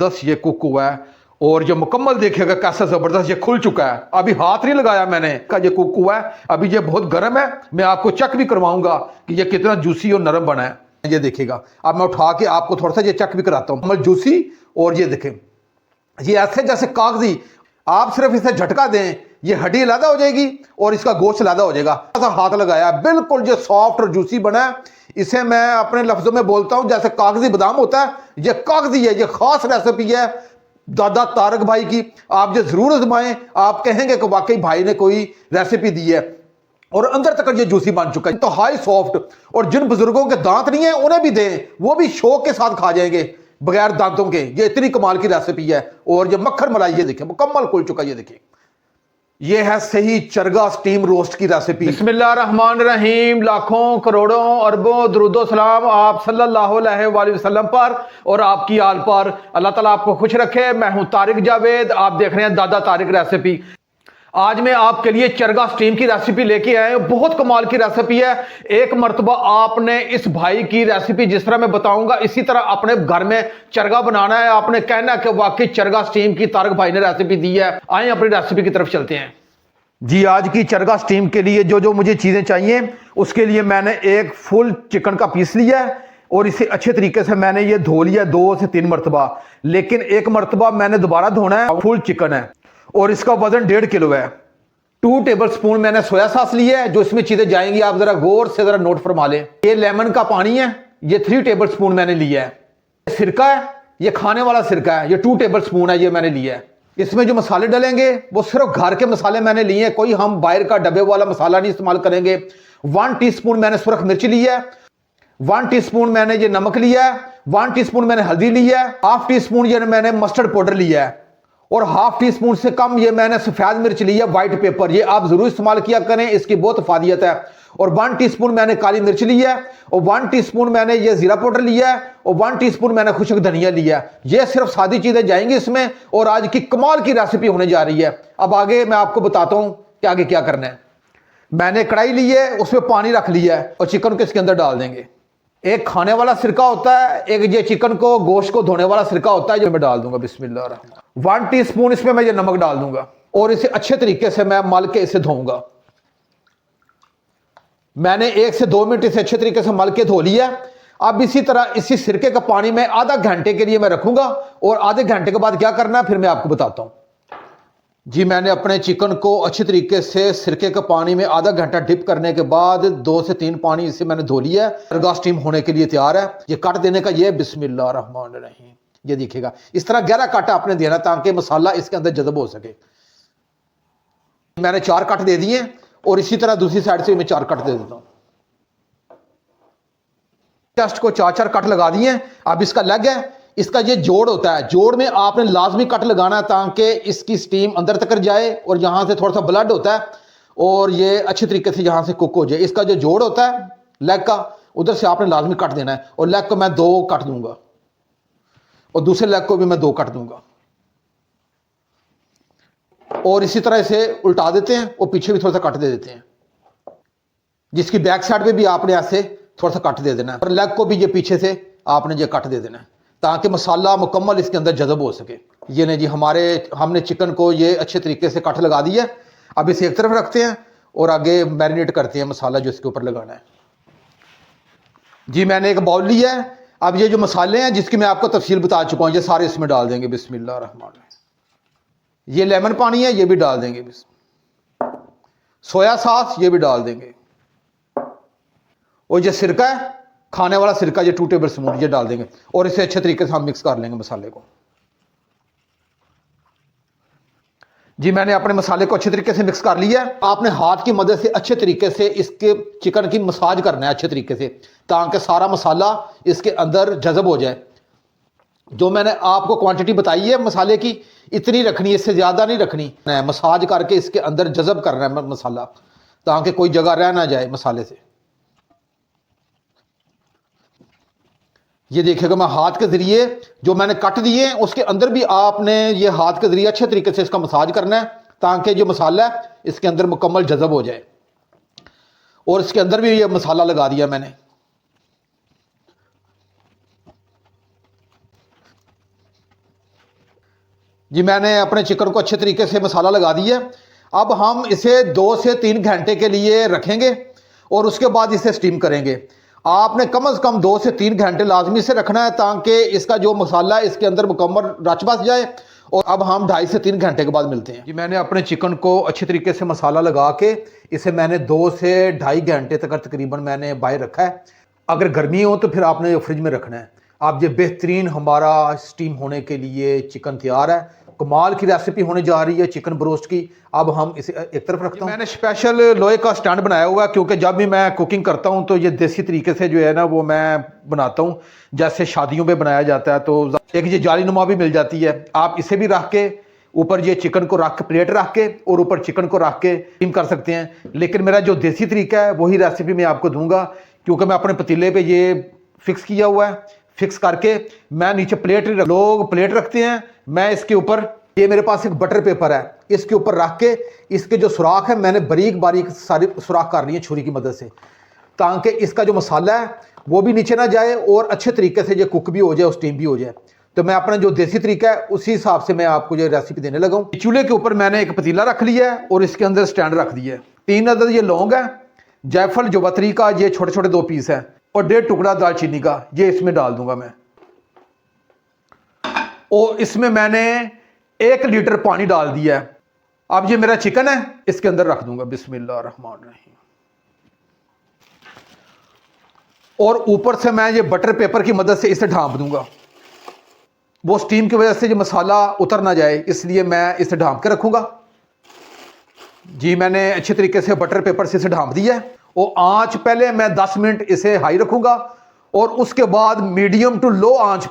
ज़बरदस्त ये कुक हुआ है और जो मुकम्मल देखिएगा कैसा ज़बरदस्त ये खुल चुका है। अभी हाथ नहीं लगाया मैंने का ये कुक हुआ है, अभी ये बहुत गर्म है। मैं आपको चेक भी करवाऊंगा कि ये कितना जूसी और नरम बना है। ये देखिएगा, अब मैं उठा के आपको थोड़ा सा ये चेक भी कराता हूँ। जूसी और ये देखें, ये ऐसे जैसे कागजी, आप सिर्फ इसे झटका दें ये हड्डी अलग हो जाएगी और इसका गोश्त अलग हो जाएगा। ऐसा हाथ लगाया बिल्कुल जो सॉफ्ट और जूसी बना है। इसे मैं अपने लफ्जों में बोलता हूं जैसे कागजी बादाम होता है, ये कागजी है। ये खास रेसिपी है दादा तारक भाई की, आप जो जरूर आजमाएं। आप कहेंगे कि वाकई भाई ने कोई रेसिपी दी है और अंदर तक ये जूसी बन चुका है। तो हाई सॉफ्ट, और जिन बुजुर्गों के दांत नहीं है उन्हें भी दें, वो भी शौक के साथ खा जाएंगे बगैर दांतों के। ये इतनी कमाल की रेसिपी है। और ये मक्खन मलाई ये देखिए मुकम्मल खुल चुका है। ये देखिए, ये है सही चरगा स्टीम रोस्ट की रेसिपी। बिस्मिल्लाहिर्रहमानिर्रहीम। लाखों करोड़ों अरबों दरूदो सलाम आप सल्लल्लाहु अलैहि वसल्लम पर और आपकी आल पर। अल्लाह ताला आपको खुश रखे। मैं हूं तारिक जावेद, आप देख रहे हैं दादा तारिक रेसिपी। आज मैं आपके लिए चरगा स्टीम की रेसिपी लेके आया हूं। बहुत कमाल की रेसिपी है। एक मर्तबा आपने इस भाई की रेसिपी जिस तरह मैं बताऊंगा इसी तरह अपने घर में चरगा बनाना है। आपने कहना कि वाकई चरगा स्टीम की तारक भाई ने रेसिपी दी है। आए अपनी रेसिपी की तरफ चलते हैं जी। आज की चरगा स्टीम के लिए जो जो मुझे चीजें चाहिए, उसके लिए मैंने एक फुल चिकन का पीस लिया है और इसे अच्छे तरीके से मैंने ये धो लिया 2 से 3 मरतबा, लेकिन एक मरतबा मैंने दोबारा धोना है। फुल चिकन है और इसका वजन 1.5 किलो है। 2 टेबल स्पून मैंने सोया सॉस लिया है। जो इसमें चीजें जाएंगी आप जरा गौर से जरा नोट फरमा लें। ये लेमन का पानी है, ये 3 टेबल स्पून मैंने लिया है। सिरका है, ये खाने वाला सिरका है, ये 2 टेबल स्पून है, ये मैंने लिया है। इसमें जो मसाले डलेंगे वो सिर्फ घर के मसाले मैंने लिए हैं, कोई हम बाहर का डब्बे वाला मसाला नहीं इस्तेमाल करेंगे। 1 टीस्पून मैंने सुरख मिर्च लिया है, 1 टीस्पून मैंने ये नमक लिया है, 1 टीस्पून मैंने हल्दी लिया है, 1/2 टीस्पून ये मैंने मस्टर्ड पाउडर लिया है और 1/2 टीस्पून से कम ये मैंने सफेद मिर्च लिया, व्हाइट पेपर। ये आप जरूर इस्तेमाल किया करें, इसकी बहुत फायदियत है। और 1 टीस्पून मैंने काली मिर्च लिया है और 1 टीस्पून मैंने ये जीरा पाउडर लिया है और 1 टीस्पून मैंने खुश्क धनिया लिया है। ये सिर्फ सादी चीजें जाएंगी इसमें और आज की कमाल की रेसिपी होने जा रही है। अब आगे मैं आपको बताता हूं कि आगे क्या करना है। मैंने कढ़ाई ली है, उसमें पानी रख लिया है और चिकन को इसके अंदर डाल देंगे। एक खाने वाला सिरका होता है, एक ये चिकन को गोश्त को धोने वाला सिरका होता है, जो मैं डाल दूंगा। बिस्मिल्लाह। 1 टीस्पून इसमें मैं ये नमक डाल दूंगा और इसे अच्छे तरीके से मैं मल के इसे धोऊंगा। मैंने 1 से 2 मिनट इसे अच्छे तरीके से मल के धो लिया। अब इसी तरह इसी सिरके का पानी में आधा घंटे के लिए मैं रखूंगा और आधे घंटे के बाद क्या करना है फिर मैं आपको बताता हूं जी। मैंने अपने चिकन को अच्छे तरीके से सिरके के पानी में आधा घंटा डिप करने के बाद 2 से 3 पानी इसे मैंने धो लिया है। चरगा स्टीम होने के लिए तैयार है। ये कट देने का ये बिस्मिल्लाहिर्रहमानिर्रहीम। ये देखिएगा इस तरह गहरा कट आपने देना ताकि मसाला इसके अंदर जज़ब हो सके। मैंने 4 कट दे दिए और इसी तरह दूसरी साइड से मैं 4 कट दे देता हूं। टेस्ट को 4-4 कट लगा दिए। अब इसका लेग है, इसका ये जोड़ होता है, जोड़ में आपने लाजमी कट लगाना है ताकि इसकी स्टीम अंदर तक जाए और यहां से थोड़ा सा ब्लड होता है और ये अच्छे तरीके से यहां से कुक हो जाए। इसका जो जोड़ होता है लेग का, उधर से आपने लाजमी कट देना है और लेग को मैं 2 कट दूंगा और दूसरे लेग को भी मैं 2 कट दूंगा और इसी तरह इसे उल्टा देते हैं और पीछे भी थोड़ा सा कट दे देते हैं, जिसकी बैक साइड पे भी आपने ऐसे थोड़ा सा कट दे देना है और लेग को भी ये पीछे से आपने ये कट दे देना है ताकि मसाला मुकम्मल इसके अंदर जज़ब हो सके। ये नहीं जी, हमने चिकन को ये अच्छे तरीके से कट लगा दिया। अब इसे एक तरफ रखते हैं और आगे मैरिनेट करते हैं मसाला जो इसके ऊपर लगाना है जी। मैंने एक बाउल लिया है। अब ये जो मसाले हैं जिसकी मैं आपको तफसील बता चुका हूं, ये सारे इसमें डाल देंगे। बिस्मिल्लाहिर्रहमानिर्रहीम। ये लेमन पानी है, ये भी डाल देंगे। सोया सॉस ये भी डाल देंगे और ये सिरका है, खाने वाला सिरका, ये 2 टेबल स्पून ये डाल देंगे और इसे अच्छे तरीके से हम मिक्स कर लेंगे मसाले को जी। मैंने अपने मसाले को अच्छे तरीके से मिक्स कर लिया है। आपने हाथ की मदद से अच्छे तरीके से इसके चिकन की मसाज करना है अच्छे तरीके से ताकि सारा मसाला इसके अंदर जज़ब हो जाए। जो मैंने आपको क्वांटिटी बताई है मसाले की, इतनी रखनी है, इससे ज्यादा नहीं रखनी है। मसाज करके इसके अंदर जज़ब करना है मसाला ताकि कोई जगह रह ना जाए मसाले से। ये देखिएगा मैं हाथ के जरिए जो मैंने कट दिए हैं उसके अंदर भी आपने ये हाथ के जरिए अच्छे तरीके से इसका मसाज करना है ताकि जो मसाला है इसके अंदर मुकम्मल जज़ब हो जाए। और इसके अंदर भी ये मसाला लगा दिया मैंने। जी मैंने अपने चिकन को अच्छे तरीके से मसाला लगा दिया। अब हम इसे 2 से 3 घंटे के लिए रखेंगे और उसके बाद इसे स्टीम करेंगे। आपने कम से कम 2 से 3 घंटे लाजमी से रखना है ताकि इसका जो मसाला है इसके अंदर मुकम्मल रच बस जाए। और अब हम 2.5 से 3 घंटे के बाद मिलते हैं। जी मैंने अपने चिकन को अच्छी तरीके से मसाला लगा के इसे मैंने 2 से 2.5 घंटे तक तकरीबन मैंने बाहर रखा है। अगर गर्मी हो तो फिर आपने फ्रिज में रखना है। अब ये बेहतरीन हमारा स्टीम होने के लिए चिकन तैयार है। कमाल की रेसिपी होने जा रही है चिकन ब्रोस्ट की। अब हम इसे एक तरफ रखता हूँ। मैंने स्पेशल लोहे का स्टैंड बनाया हुआ है क्योंकि जब भी मैं कुकिंग करता हूँ तो ये देसी तरीके से जो है ना वो मैं बनाता हूँ, जैसे शादियों में बनाया जाता है। तो एक ये जालीनुमा भी मिल जाती है, आप इसे भी रख के ऊपर ये चिकन को रख के प्लेट रख के और ऊपर चिकन को रख के स्टीम कर सकते हैं। लेकिन मेरा जो देसी तरीका है वही रेसिपी मैं आपको दूंगा क्योंकि मैं अपने पतीले पे ये फिक्स किया हुआ है। फिक्स करके मैं नीचे प्लेट, लोग प्लेट रखते हैं, मैं इसके ऊपर, ये मेरे पास एक बटर पेपर है, इसके ऊपर रख के इसके जो सुराख है मैंने बारीक बारीक सारी सुराख कर ली है छुरी की मदद से ताकि इसका जो मसाला है वो भी नीचे ना जाए और अच्छे तरीके से ये कुक भी हो जाए और स्टीम भी हो जाए। तो मैं अपना जो देसी तरीका है उसी हिसाब से मैं आपको ये रेसिपी देने लगा हूँ। चूल्हे के ऊपर मैंने एक पतीला रख लिया है और इसके अंदर स्टैंड रख दिया है। 3 अदद ये लौंग है, जायफल जवतरी का ये छोटे छोटे 2 पीस है और 1.5 टुकड़ा दालचीनी का, ये इसमें डाल दूंगा मैं। और इसमें मैंने 1 लीटर पानी डाल दिया है। अब ये मेरा चिकन है इसके अंदर रख दूंगा। बिस्मिल्लाहिर्रहमानिर्रहीम। और ऊपर से मैं ये बटर पेपर की मदद से इसे ढांप दूंगा। वो स्टीम की वजह से जो मसाला उतर ना जाए इसलिए मैं इसे ढांप के रखूंगा। जी मैंने अच्छे तरीके से बटर पेपर से इसे ढांप दिया है। और आंच पहले मैं 10 मिनट इसे हाई रखूंगा और उसके बाद मीडियम टू लो आंच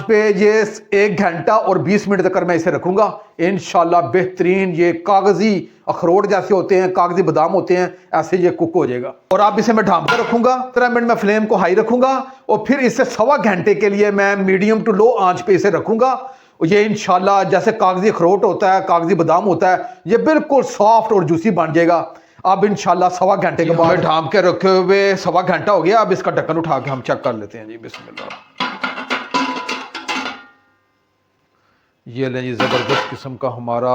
पे ये 1 घंटा और 20 मिनट तक मैं इसे रखूंगा। इंशाल्लाह बेहतरीन ये कागजी अखरोट जैसे होते हैं, कागजी बादाम होते हैं, ऐसे ये कुक हो जाएगा। और अब इसे मैं ढांप कर रखूंगा। 13 मिनट में फ्लेम को हाई रखूंगा और फिर इसे 1.25 घंटे के लिए मैं मीडियम टू लो आंच पे इसे रखूंगा। ये इंशाल्लाह जैसे कागजी अखरोट होता है, कागजी बादाम होता है, ये बिल्कुल सॉफ्ट और जूसी बन जाएगा। अब इंशाल्लाह 1.25 घंटे के बाद ढांप के रखे हुए 1.25 घंटा हो गया। अब इसका ढक्कन उठा के हम चेक कर लेते हैं। जी बिस्मिल्लाह। ये ले जी ज़बरदस्त किस्म का हमारा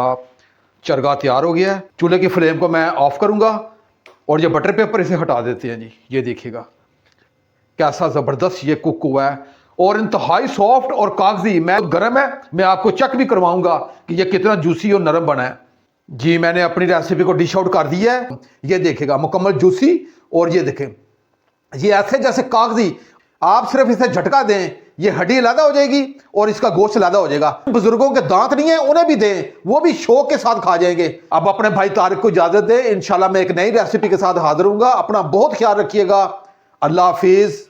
चरगा तैयार हो गया है। चूल्हे की फ्लेम को मैं ऑफ करूंगा और ये बटर पेपर इसे हटा देते हैं। जी ये देखिएगा कैसा ज़बरदस्त ये कुक हुआ है और इंतहाई सॉफ्ट और कागजी। मैं गर्म है, मैं आपको चेक भी करवाऊंगा कि ये कितना जूसी और नरम बना है। जी मैंने अपनी रेसिपी को डिश आउट कर दिया है। ये देखिएगा मुकम्मल जूसी और ये देखें ये ऐसे जैसे कागजी। आप सिर्फ इसे झटका दें, ये हड्डी अलग हो जाएगी और इसका गोश्त अलग हो जाएगा। बुजुर्गों के दांत नहीं है उन्हें भी दें, वो भी शौक के साथ खा जाएंगे। अब अपने भाई तारिक को इजाजत दें। इंशाल्लाह मैं एक नई रेसिपी के साथ हाजिर हूंगा। अपना बहुत ख्याल रखिएगा। अल्लाह हाफिज।